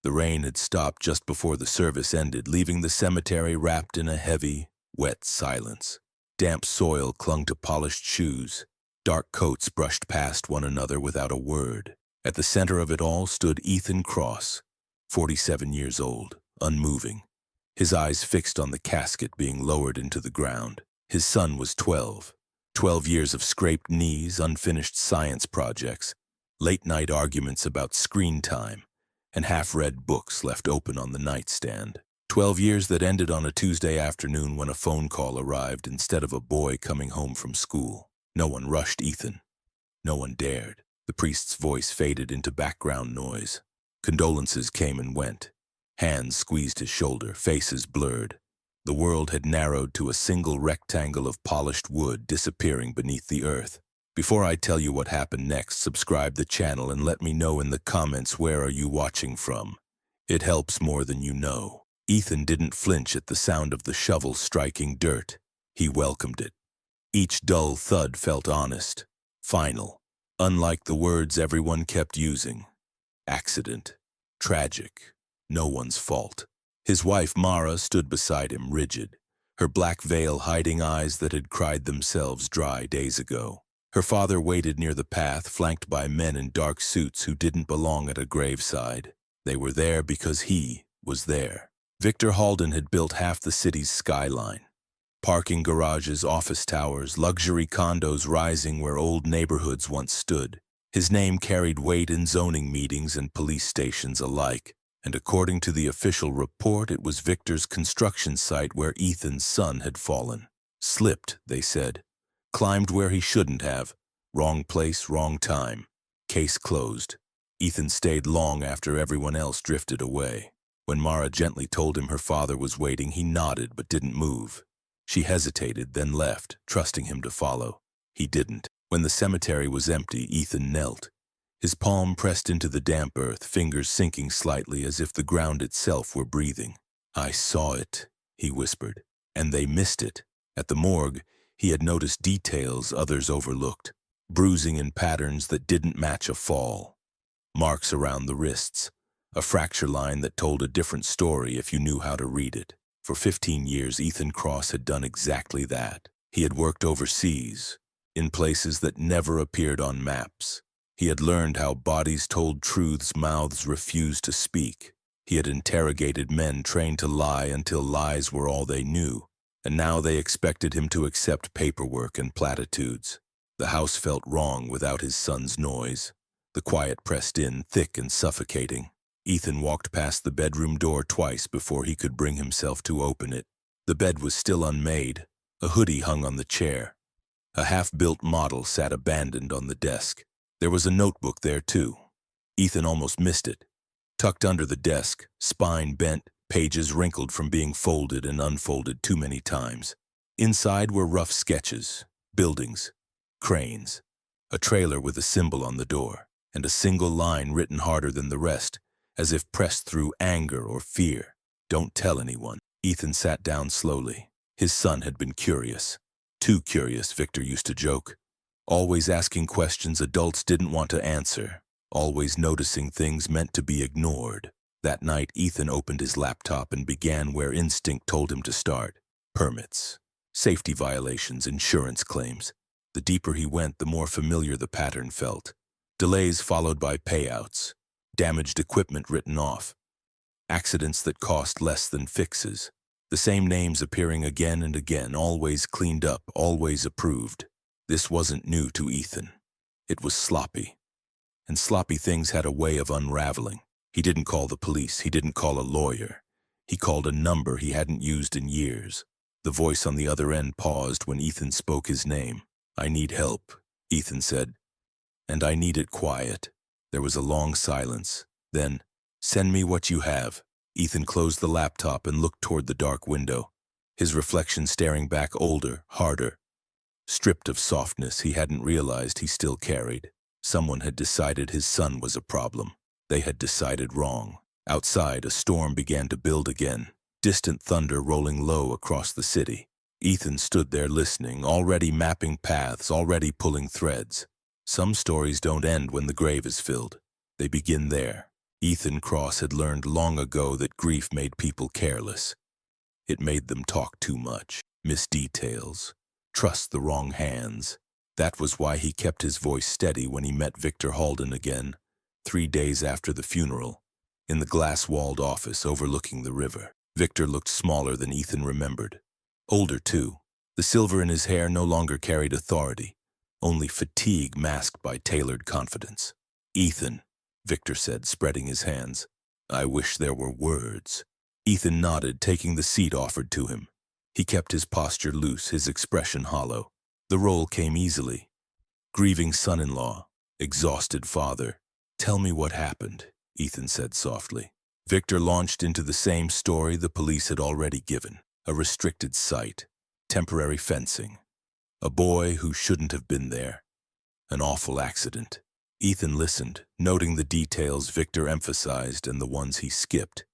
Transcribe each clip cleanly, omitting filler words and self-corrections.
The rain had stopped just before the service ended, leaving the cemetery wrapped in a heavy, wet silence. Damp soil clung to polished shoes. Dark coats brushed past one another without a word. At the center of it all stood Ethan Cross, 47 years old, unmoving, his eyes fixed on the casket being lowered into the ground. His son was 12. 12 years of scraped knees, unfinished science projects, late-night arguments about screen time, and half-read books left open on the nightstand. 12 years that ended on a Tuesday afternoon when a phone call arrived instead of a boy coming home from school. No one rushed Ethan. No one dared. The priest's voice faded into background noise. Condolences came and went. Hands squeezed his shoulder, faces blurred. The world had narrowed to a single rectangle of polished wood disappearing beneath the earth. Before I tell you what happened next, subscribe the channel and let me know in the comments where are you watching from. It helps more than you know. Ethan didn't flinch at the sound of the shovel striking dirt. He welcomed it. Each dull thud felt honest, final, unlike the words everyone kept using. Accident. Tragic. No one's fault. His wife Mara stood beside him, rigid, her black veil hiding eyes that had cried themselves dry days ago. Her father waited near the path, flanked by men in dark suits who didn't belong at a graveside. They were there because he was there. Victor Halden had built half the city's skyline. Parking garages, office towers, luxury condos rising where old neighborhoods once stood. His name carried weight in zoning meetings and police stations alike. And according to the official report, it was Victor's construction site where Ethan's son had fallen. Slipped, they said. Climbed where he shouldn't have. Wrong place, wrong time. Case closed. Ethan stayed long after everyone else drifted away. When Mara gently told him her father was waiting, he nodded but didn't move. She hesitated, then left, trusting him to follow. He didn't. When the cemetery was empty, Ethan knelt. His palm pressed into the damp earth, fingers sinking slightly as if the ground itself were breathing. "I saw it," he whispered, "and they missed it." At the morgue, he had noticed details others overlooked. Bruising in patterns that didn't match a fall. Marks around the wrists. A fracture line that told a different story if you knew how to read it. For 15 years, Ethan Cross had done exactly that. He had worked overseas, in places that never appeared on maps. He had learned how bodies told truths mouths refused to speak. He had interrogated men trained to lie until lies were all they knew, and now they expected him to accept paperwork and platitudes. The house felt wrong without his son's noise. The quiet pressed in, thick and suffocating. Ethan walked past the bedroom door twice before he could bring himself to open it. The bed was still unmade. A hoodie hung on the chair. A half-built model sat abandoned on the desk. There was a notebook there, too. Ethan almost missed it. Tucked under the desk, spine bent, pages wrinkled from being folded and unfolded too many times. Inside were rough sketches, buildings, cranes, a trailer with a symbol on the door, and a single line written harder than the rest, as if pressed through anger or fear. "Don't tell anyone." Ethan sat down slowly. His son had been curious. Too curious, Victor used to joke. Always asking questions adults didn't want to answer. Always noticing things meant to be ignored. That night, Ethan opened his laptop and began where instinct told him to start. Permits. Safety violations, insurance claims. The deeper he went, the more familiar the pattern felt. Delays followed by payouts. Damaged equipment written off. Accidents that cost less than fixes. The same names appearing again and again, always cleaned up, always approved. This wasn't new to Ethan. It was sloppy. And sloppy things had a way of unraveling. He didn't call the police. He didn't call a lawyer. He called a number he hadn't used in years. The voice on the other end paused when Ethan spoke his name. "I need help," Ethan said. "And I need it quiet." There was a long silence. Then, "Send me what you have." Ethan closed the laptop and looked toward the dark window, his reflection staring back older, harder. Stripped of softness he hadn't realized he still carried. Someone had decided his son was a problem. They had decided wrong. Outside, a storm began to build again, distant thunder rolling low across the city. Ethan stood there listening, already mapping paths, already pulling threads. Some stories don't end when the grave is filled. They begin there. Ethan Cross had learned long ago that grief made people careless. It made them talk too much, miss details, trust the wrong hands. That was why he kept his voice steady when he met Victor Halden again, 3 days after the funeral, in the glass-walled office overlooking the river. Victor looked smaller than Ethan remembered. Older, too. The silver in his hair no longer carried authority, only fatigue masked by tailored confidence. "Ethan," Victor said, spreading his hands. "I wish there were words." Ethan nodded, taking the seat offered to him. He kept his posture loose, his expression hollow. The role came easily. Grieving son-in-law, exhausted father. "Tell me what happened," Ethan said softly. Victor launched into the same story the police had already given. A restricted site, temporary fencing, a boy who shouldn't have been there, an awful accident. Ethan listened, noting the details Victor emphasized and the ones he skipped.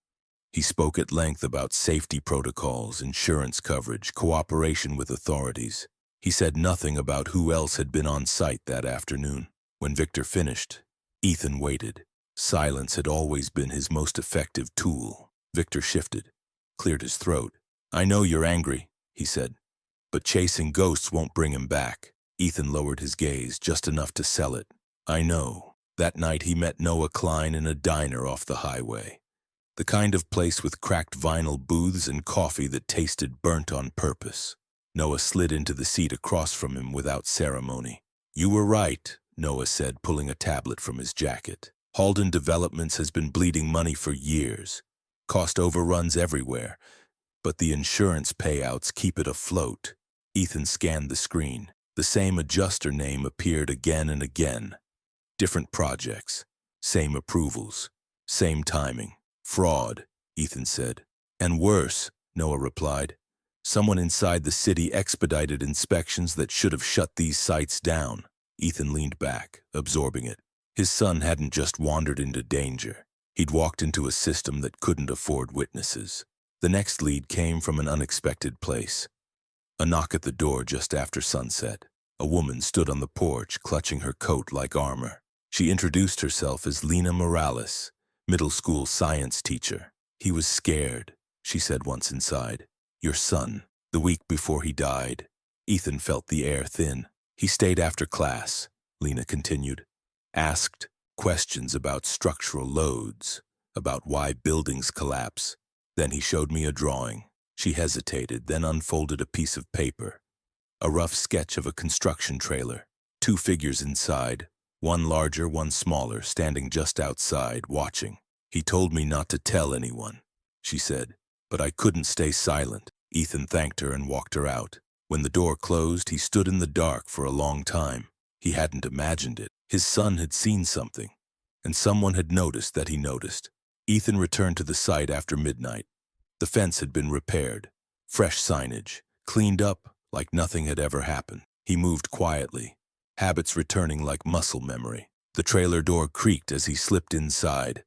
He spoke at length about safety protocols, insurance coverage, cooperation with authorities. He said nothing about who else had been on site that afternoon. When Victor finished, Ethan waited. Silence had always been his most effective tool. Victor shifted, cleared his throat. "I know you're angry," he said, "but chasing ghosts won't bring him back." Ethan lowered his gaze just enough to sell it. "I know." That night he met Noah Klein in a diner off the highway. The kind of place with cracked vinyl booths and coffee that tasted burnt on purpose. Noah slid into the seat across from him without ceremony. "You were right," Noah said, pulling a tablet from his jacket. "Halden Developments has been bleeding money for years. Cost overruns everywhere, but the insurance payouts keep it afloat." Ethan scanned the screen. The same adjuster name appeared again and again. Different projects, same approvals, same timing. "Fraud," Ethan said. "And worse," Noah replied. "Someone inside the city expedited inspections that should have shut these sites down." Ethan leaned back, absorbing it. His son hadn't just wandered into danger. He'd walked into a system that couldn't afford witnesses. The next lead came from an unexpected place. A knock at the door just after sunset. A woman stood on the porch, clutching her coat like armor. She introduced herself as Lena Morales, middle school science teacher. "He was scared," she said once inside. "Your son, the week before he died." Ethan felt the air thin. "He stayed after class," Lena continued. "Asked questions about structural loads, about why buildings collapse. Then he showed me a drawing." She hesitated, then unfolded a piece of paper. A rough sketch of a construction trailer. 2 figures inside, one larger, one smaller, standing just outside, watching. "He told me not to tell anyone," she said, "but I couldn't stay silent." Ethan thanked her and walked her out. When the door closed, he stood in the dark for a long time. He hadn't imagined it. His son had seen something, and someone had noticed that he noticed. Ethan returned to the site after midnight. The fence had been repaired, fresh signage, cleaned up like nothing had ever happened. He moved quietly, habits returning like muscle memory. The trailer door creaked as he slipped inside.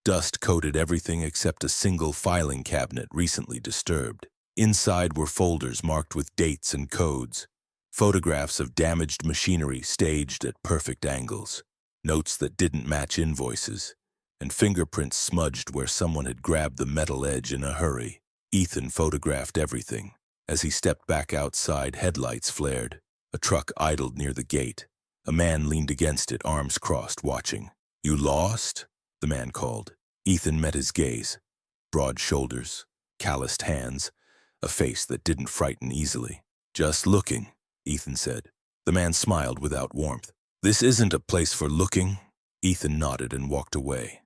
Dust coated everything except a single filing cabinet recently disturbed. Inside were folders marked with dates and codes, photographs of damaged machinery staged at perfect angles, notes that didn't match invoices, and fingerprints smudged where someone had grabbed the metal edge in a hurry. Ethan photographed everything. As he stepped back outside, headlights flared. A truck idled near the gate. A man leaned against it, arms crossed, watching. "You lost?" the man called. Ethan met his gaze. Broad shoulders, calloused hands, a face that didn't frighten easily. "Just looking," Ethan said. The man smiled without warmth. "This isn't a place for looking." Ethan nodded and walked away,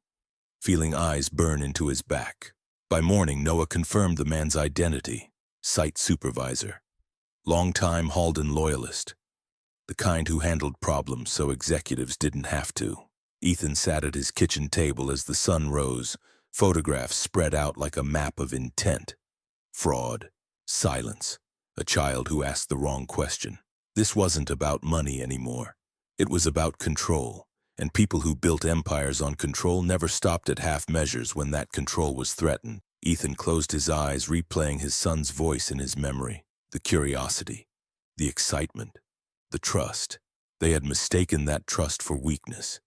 feeling eyes burn into his back. By morning, Noah confirmed the man's identity. Site supervisor. Longtime Halden loyalist. The kind who handled problems so executives didn't have to. Ethan sat at his kitchen table as the sun rose, photographs spread out like a map of intent. Fraud. Silence. A child who asked the wrong question. This wasn't about money anymore. It was about control. And people who built empires on control never stopped at half measures when that control was threatened. Ethan closed his eyes, replaying his son's voice in his memory. The curiosity, the excitement, the trust. They had mistaken that trust for weakness.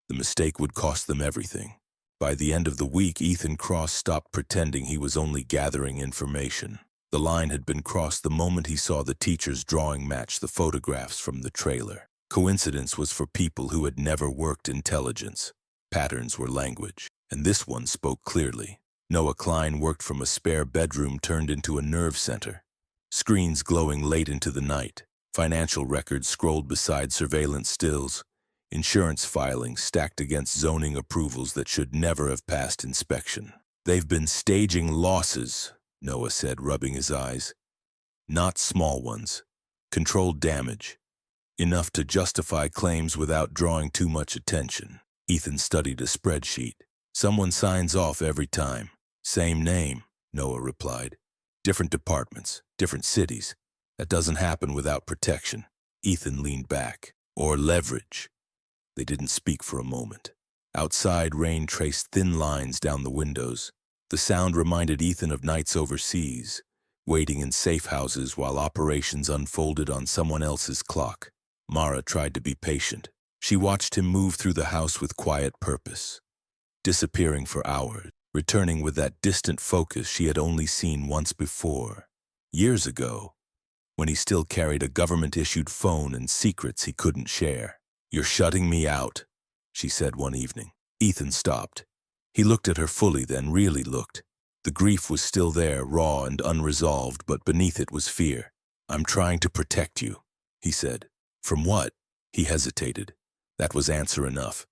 The mistake would cost them everything. By the end of the week, Ethan Cross stopped pretending he was only gathering information. The line had been crossed the moment he saw the teacher's drawing match the photographs from the trailer. Coincidence was for people who had never worked intelligence. Patterns were language, and this one spoke clearly. Noah Klein worked from a spare bedroom turned into a nerve center. Screens glowing late into the night. Financial records scrolled beside surveillance stills. Insurance filings stacked against zoning approvals that should never have passed inspection. "They've been staging losses," Noah said, rubbing his eyes. "Not small ones. Controlled damage. Enough to justify claims without drawing too much attention." Ethan studied a spreadsheet. "Someone signs off every time. Same name," Noah replied. "Different departments, different cities. That doesn't happen without protection." Ethan leaned back. "Or leverage." They didn't speak for a moment. Outside, rain traced thin lines down the windows. The sound reminded Ethan of nights overseas, waiting in safe houses while operations unfolded on someone else's clock. Mara tried to be patient. She watched him move through the house with quiet purpose, disappearing for hours, returning with that distant focus she had only seen once before, years ago, when he still carried a government-issued phone and secrets he couldn't share. "You're shutting me out," she said one evening. Ethan stopped. He looked at her fully, then really looked. The grief was still there, raw and unresolved, but beneath it was fear. "I'm trying to protect you," he said. "From what?" He hesitated. That was answer enough.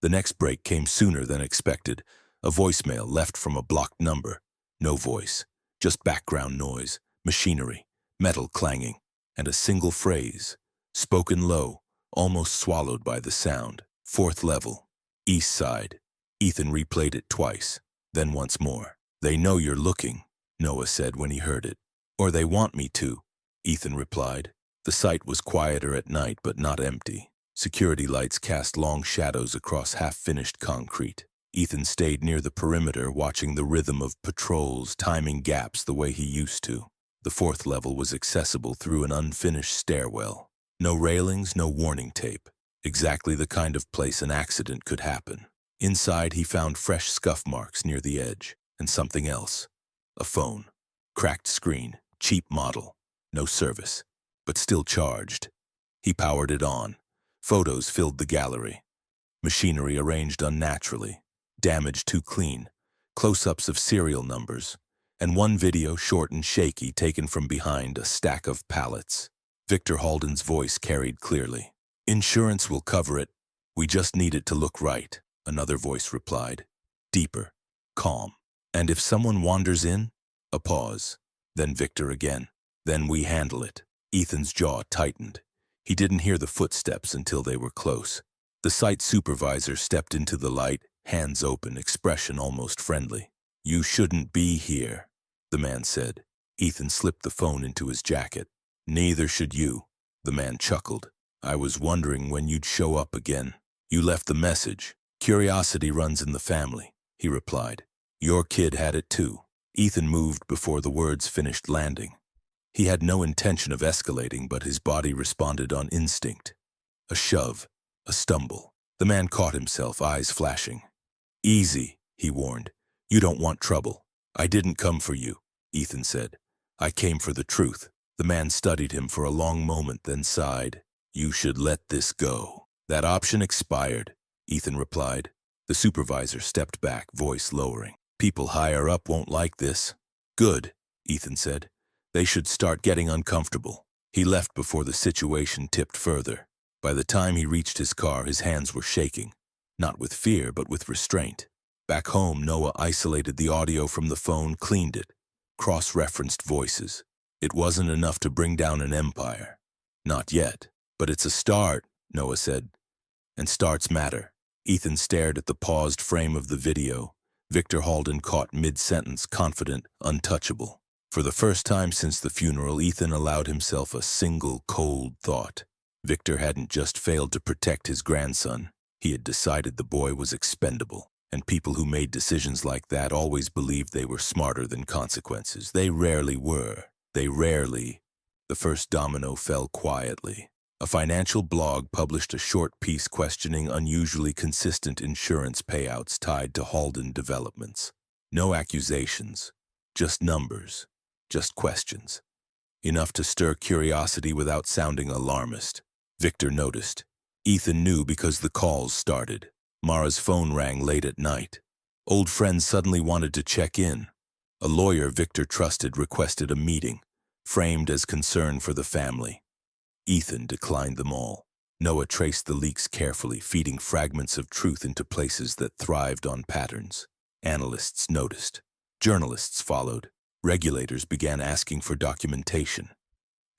The next break came sooner than expected. A voicemail left from a blocked number. No voice, just background noise, machinery, metal clanging, and a single phrase, spoken low, almost swallowed by the sound. "Fourth level, east side." Ethan replayed it twice, then once more. "They know you're looking," Noah said when he heard it. "Or they want me to," Ethan replied. The site was quieter at night, but not empty. Security lights cast long shadows across half-finished concrete. Ethan stayed near the perimeter, watching the rhythm of patrols, timing gaps the way he used to. The fourth level was accessible through an unfinished stairwell. No railings, no warning tape. Exactly the kind of place an accident could happen. Inside, he found fresh scuff marks near the edge, and something else. A phone. Cracked screen, cheap model. No service, but still charged. He powered it on. Photos filled the gallery. Machinery arranged unnaturally. Damage too clean. Close-ups of serial numbers. And one video, short and shaky, taken from behind a stack of pallets. Victor Halden's voice carried clearly. "Insurance will cover it. We just need it to look right," another voice replied. Deeper. Calm. "And if someone wanders in?" A pause. Then Victor again. "Then we handle it." Ethan's jaw tightened. He didn't hear the footsteps until they were close. The site supervisor stepped into the light, hands open, expression almost friendly. "You shouldn't be here," the man said. Ethan slipped the phone into his jacket. "Neither should you," the man chuckled. "I was wondering when you'd show up again. You left the message. Curiosity runs in the family," he replied. "Your kid had it too." Ethan moved before the words finished landing. He had no intention of escalating, but his body responded on instinct. A shove, a stumble. The man caught himself, eyes flashing. "Easy," he warned. "You don't want trouble." "I didn't come for you," Ethan said. "I came for the truth." The man studied him for a long moment, then sighed. "You should let this go." "That option expired," Ethan replied. The supervisor stepped back, voice lowering. "People higher up won't like this." "Good," Ethan said. "They should start getting uncomfortable." He left before the situation tipped further. By the time he reached his car, his hands were shaking. Not with fear, but with restraint. Back home, Noah isolated the audio from the phone, cleaned it, cross-referenced voices. It wasn't enough to bring down an empire. Not yet. "But it's a start," Noah said. "And starts matter." Ethan stared at the paused frame of the video. Victor Halden caught mid-sentence, confident, untouchable. For the first time since the funeral, Ethan allowed himself a single, cold thought. Victor hadn't just failed to protect his grandson. He had decided the boy was expendable. And people who made decisions like that always believed they were smarter than consequences. They rarely were. They rarely. The first domino fell quietly. A financial blog published a short piece questioning unusually consistent insurance payouts tied to Halden developments. No accusations, just numbers, just questions. Enough to stir curiosity without sounding alarmist. Victor noticed. Ethan knew because the calls started. Mara's phone rang late at night. Old friends suddenly wanted to check in. A lawyer Victor trusted requested a meeting, framed as concern for the family. Ethan declined them all. Noah traced the leaks carefully, feeding fragments of truth into places that thrived on patterns. Analysts noticed. Journalists followed. Regulators began asking for documentation.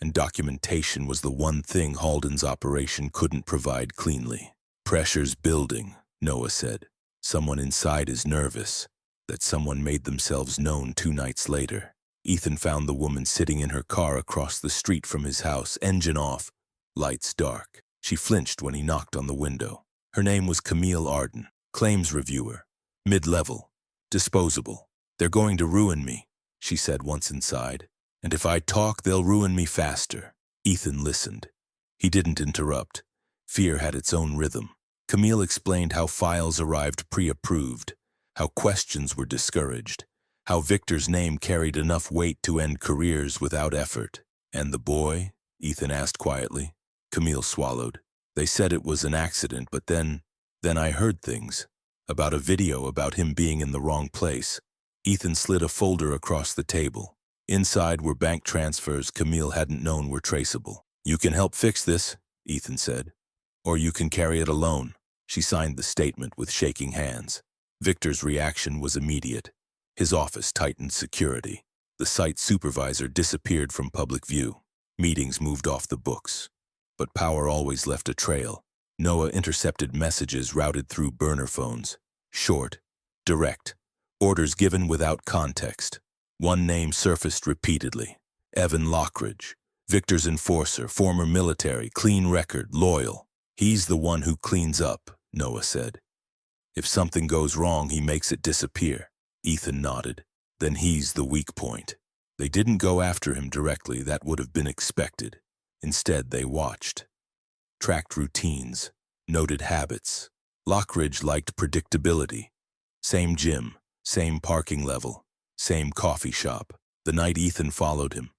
And documentation was the one thing Halden's operation couldn't provide cleanly. Pressure's building, Noah said. Someone inside is nervous. That someone made themselves known 2 nights later. Ethan found the woman sitting in her car across the street from his house, engine off, lights dark. She flinched when he knocked on the window. Her name was Camille Arden, claims reviewer, mid-level, disposable. "They're going to ruin me," she said once inside. "And if I talk, they'll ruin me faster." Ethan listened. He didn't interrupt. Fear had its own rhythm. Camille explained how files arrived pre-approved, how questions were discouraged, how Victor's name carried enough weight to end careers without effort. "And the boy?" Ethan asked quietly. Camille swallowed. "They said it was an accident, but then I heard things. About a video about him being in the wrong place." Ethan slid a folder across the table. Inside were bank transfers Camille hadn't known were traceable. "You can help fix this," Ethan said. "Or you can carry it alone." She signed the statement with shaking hands. Victor's reaction was immediate. His office tightened security. The site supervisor disappeared from public view. Meetings moved off the books. But power always left a trail. Noah intercepted messages routed through burner phones. Short, direct, orders given without context. One name surfaced repeatedly. Evan Lockridge, Victor's enforcer, former military, clean record, loyal. "He's the one who cleans up," Noah said. "If something goes wrong, he makes it disappear." Ethan nodded. "Then he's the weak point." They didn't go after him directly, that would have been expected. Instead, they watched. Tracked routines, noted habits. Lockridge liked predictability. Same gym, same parking level, same coffee shop. The night Ethan followed him,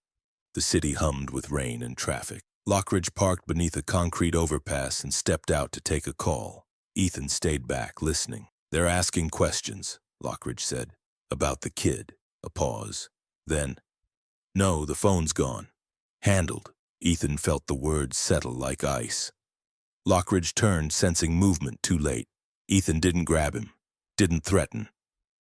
the city hummed with rain and traffic. Lockridge parked beneath a concrete overpass and stepped out to take a call. Ethan stayed back, listening. "They're asking questions," Lockridge said. "About the kid." A pause. Then, "No, the phone's gone." "Handled." Ethan felt the words settle like ice. Lockridge turned, sensing movement too late. Ethan didn't grab him, didn't threaten.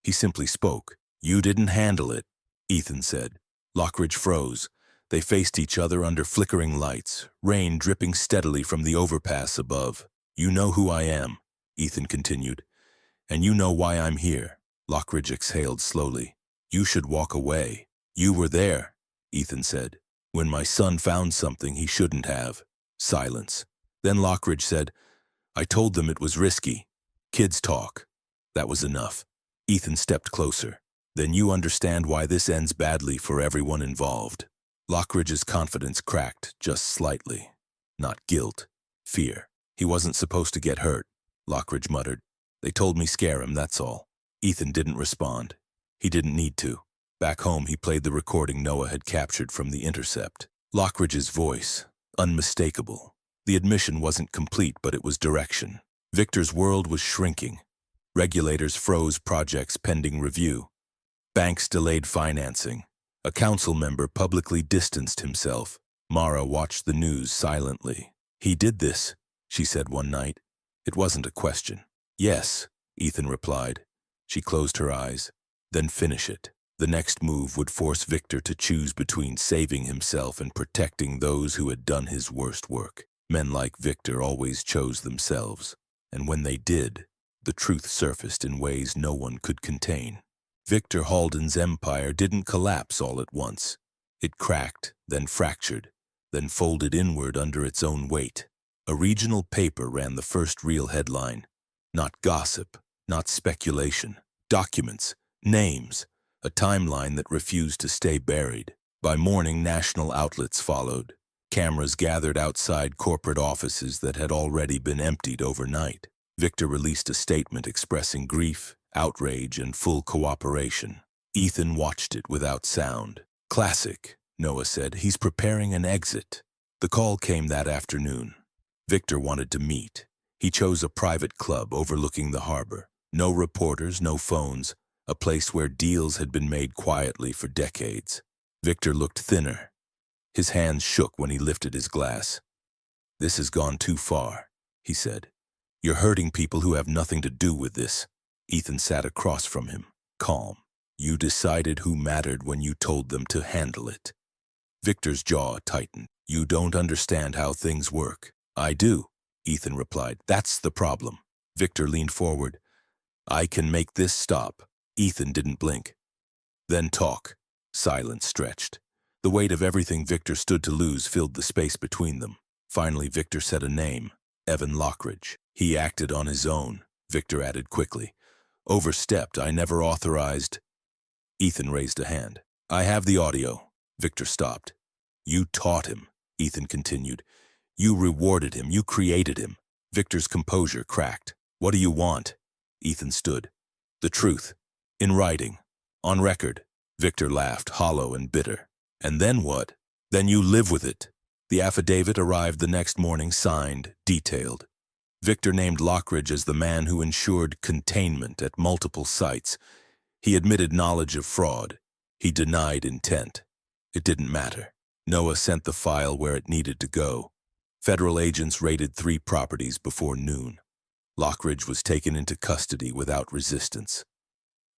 He simply spoke. "You didn't handle it," Ethan said. Lockridge froze. They faced each other under flickering lights, rain dripping steadily from the overpass above. "You know who I am," Ethan continued. "And you know why I'm here." Lockridge exhaled slowly. "You should walk away." "You were there," Ethan said. "When my son found something he shouldn't have." Silence. Then Lockridge said, "I told them it was risky. Kids talk." That was enough. Ethan stepped closer. "Then you understand why this ends badly for everyone involved." Lockridge's confidence cracked, just slightly. Not guilt, fear. "He wasn't supposed to get hurt," Lockridge muttered. "They told me scare him, that's all." Ethan didn't respond. He didn't need to. Back home, he played the recording Noah had captured from the intercept. Lockridge's voice, unmistakable. The admission wasn't complete, but it was direction. Victor's world was shrinking. Regulators froze projects pending review. Banks delayed financing. A council member publicly distanced himself. Mara watched the news silently. "He did this," she said one night. It wasn't a question. "Yes," Ethan replied. She closed her eyes. "Then finish it." The next move would force Victor to choose between saving himself and protecting those who had done his worst work. Men like Victor always chose themselves. And when they did, the truth surfaced in ways no one could contain. Victor Halden's empire didn't collapse all at once. It cracked, then fractured, then folded inward under its own weight. A regional paper ran the first real headline. Not gossip, not speculation. Documents, names, a timeline that refused to stay buried. By morning, national outlets followed. Cameras gathered outside corporate offices that had already been emptied overnight. Victor released a statement expressing grief, outrage, and full cooperation. Ethan watched it without sound. "Classic," Noah said. "He's preparing an exit." The call came that afternoon. Victor wanted to meet. He chose a private club overlooking the harbor. No reporters, no phones, a place where deals had been made quietly for decades. Victor looked thinner. His hands shook when he lifted his glass. "This has gone too far," he said. "You're hurting people who have nothing to do with this." Ethan sat across from him, calm. "You decided who mattered when you told them to handle it." Victor's jaw tightened. "You don't understand how things work." "I do," Ethan replied. "That's the problem." Victor leaned forward. "I can make this stop." Ethan didn't blink. "Then talk." Silence stretched. The weight of everything Victor stood to lose filled the space between them. Finally, Victor said a name: Evan Lockridge. "He acted on his own," Victor added quickly. "Overstepped. I never authorized." Ethan raised a hand. "I have the audio." Victor stopped. "You taught him," Ethan continued. "You rewarded him. You created him." Victor's composure cracked. "What do you want?" Ethan stood. "The truth. In writing. On record." Victor laughed, hollow and bitter. "And then what?" "Then you live with it." The affidavit arrived the next morning, signed, detailed. Victor named Lockridge as the man who ensured containment at multiple sites. He admitted knowledge of fraud. He denied intent. It didn't matter. Noah sent the file where it needed to go. Federal agents raided 3 properties before noon. Lockridge was taken into custody without resistance.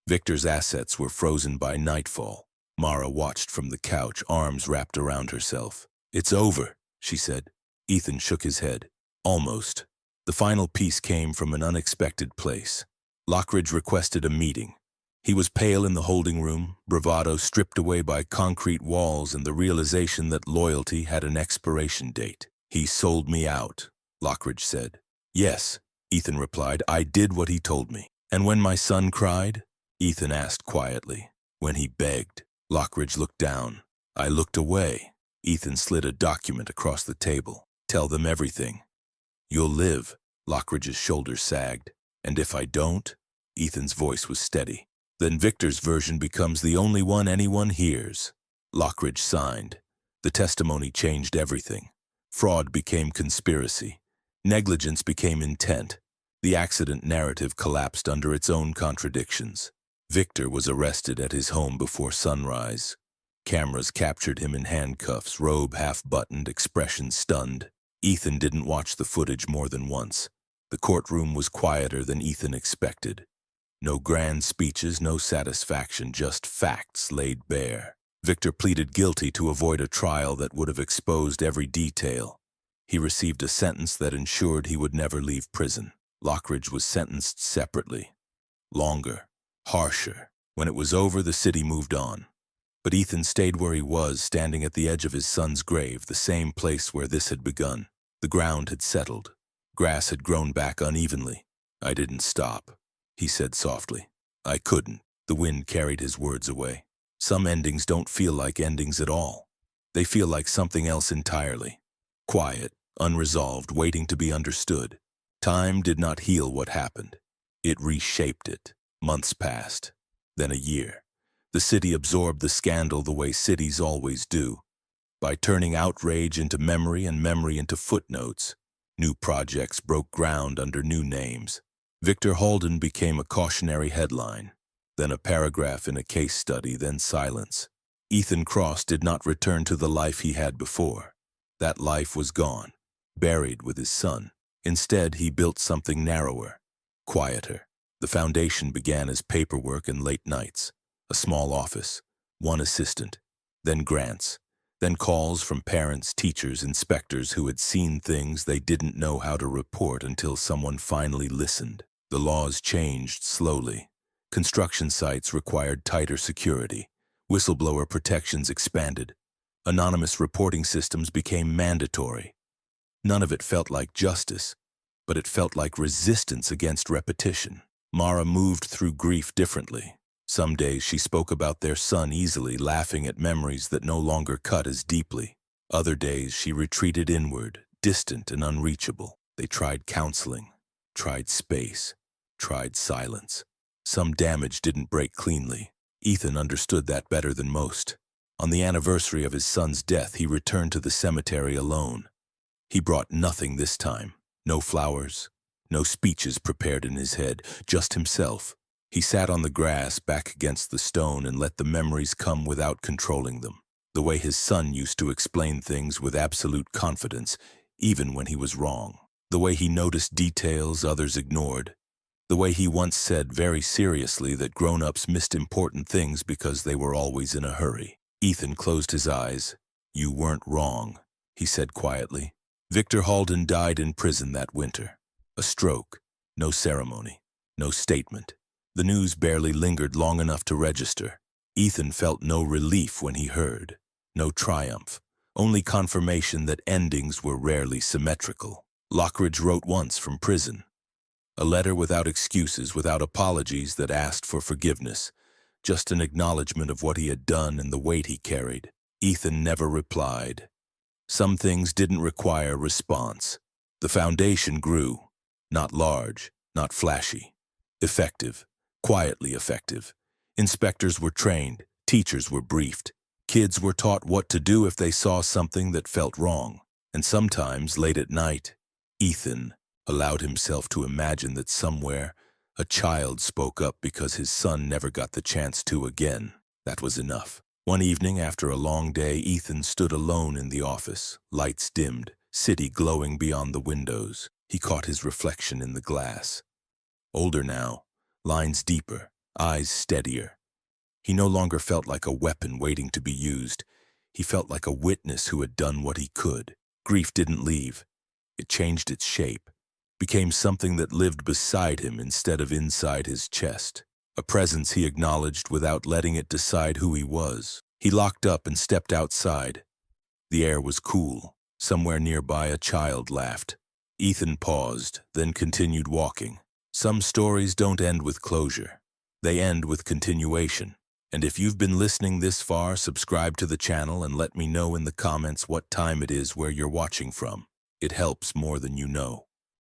Victor's assets were frozen by nightfall. Mara watched from the couch, arms wrapped around herself. "It's over," she said. Ethan shook his head. "Almost." The final piece came from an unexpected place. Lockridge requested a meeting. He was pale in the holding room, bravado stripped away by concrete walls and the realization that loyalty had an expiration date. "He sold me out," Lockridge said. "Yes," Ethan replied. "I did what he told me." "And when my son cried?" Ethan asked quietly. "When he begged." Lockridge looked down. "I looked away." Ethan slid a document across the table. "Tell them everything." "You'll live." Lockridge's shoulders sagged. "And if I don't?" Ethan's voice was steady. "Then Victor's version becomes the only one anyone hears." Lockridge signed. The testimony changed everything. Fraud became conspiracy. Negligence became intent. The accident narrative collapsed under its own contradictions. Victor was arrested at his home before sunrise. Cameras captured him in handcuffs, robe half-buttoned, expression stunned. Ethan didn't watch the footage more than once. The courtroom was quieter than Ethan expected. No grand speeches, no satisfaction, just facts laid bare. Victor pleaded guilty to avoid a trial that would have exposed every detail. He received a sentence that ensured he would never leave prison. Lockridge was sentenced separately. Longer, harsher. When it was over, the city moved on. But Ethan stayed where he was, standing at the edge of his son's grave, the same place where this had begun. The ground had settled. Grass had grown back unevenly. "I didn't stop," he said softly. "I couldn't." The wind carried his words away. Some endings don't feel like endings at all. They feel like something else entirely. Quiet, unresolved, waiting to be understood. Time did not heal what happened. It reshaped it. Months passed. Then a year. The city absorbed the scandal the way cities always do. By turning outrage into memory and memory into footnotes, new projects broke ground under new names. Victor Halden became a cautionary headline, then a paragraph in a case study, then silence. Ethan Cross did not return to the life he had before. That life was gone, buried with his son. Instead, he built something narrower, quieter. The foundation began as paperwork and late nights. A small office, one assistant, then grants, then calls from parents, teachers, inspectors who had seen things they didn't know how to report until someone finally listened. The laws changed slowly. Construction sites required tighter security. Whistleblower protections expanded. Anonymous reporting systems became mandatory. None of it felt like justice, but it felt like resistance against repetition. Mara moved through grief differently. Some days she spoke about their son easily, laughing at memories that no longer cut as deeply. Other days she retreated inward, distant and unreachable. They tried counseling, tried space, tried silence. Some damage didn't break cleanly. Ethan understood that better than most. On the anniversary of his son's death, he returned to the cemetery alone. He brought nothing this time. No flowers, no speeches prepared in his head, just himself. He sat on the grass back against the stone and let the memories come without controlling them. The way his son used to explain things with absolute confidence, even when he was wrong. The way he noticed details others ignored. The way he once said very seriously that grown-ups missed important things because they were always in a hurry. Ethan closed his eyes. "You weren't wrong," he said quietly. Victor Halden died in prison that winter. A stroke, no ceremony, no statement. The news barely lingered long enough to register. Ethan felt no relief when he heard, no triumph, only confirmation that endings were rarely symmetrical. Lockridge wrote once from prison. A letter without excuses, without apologies, that asked for forgiveness. Just an acknowledgement of what he had done and the weight he carried. Ethan never replied. Some things didn't require response. The foundation grew. Not large, not flashy. Effective, quietly effective. Inspectors were trained, teachers were briefed. Kids were taught what to do if they saw something that felt wrong. And sometimes, late at night, Ethan allowed himself to imagine that somewhere a child spoke up because his son never got the chance to again. That was enough. One evening, after a long day, Ethan stood alone in the office, lights dimmed, city glowing beyond the windows. He caught his reflection in the glass. Older now, lines deeper, eyes steadier. He no longer felt like a weapon waiting to be used. He felt like a witness who had done what he could. Grief didn't leave. It changed its shape, became something that lived beside him instead of inside his chest. A presence he acknowledged without letting it decide who he was. He locked up and stepped outside. The air was cool. Somewhere nearby, a child laughed. Ethan paused, then continued walking. Some stories don't end with closure. They end with continuation. And if you've been listening this far, subscribe to the channel and let me know in the comments what time it is where you're watching from. It helps more than you know.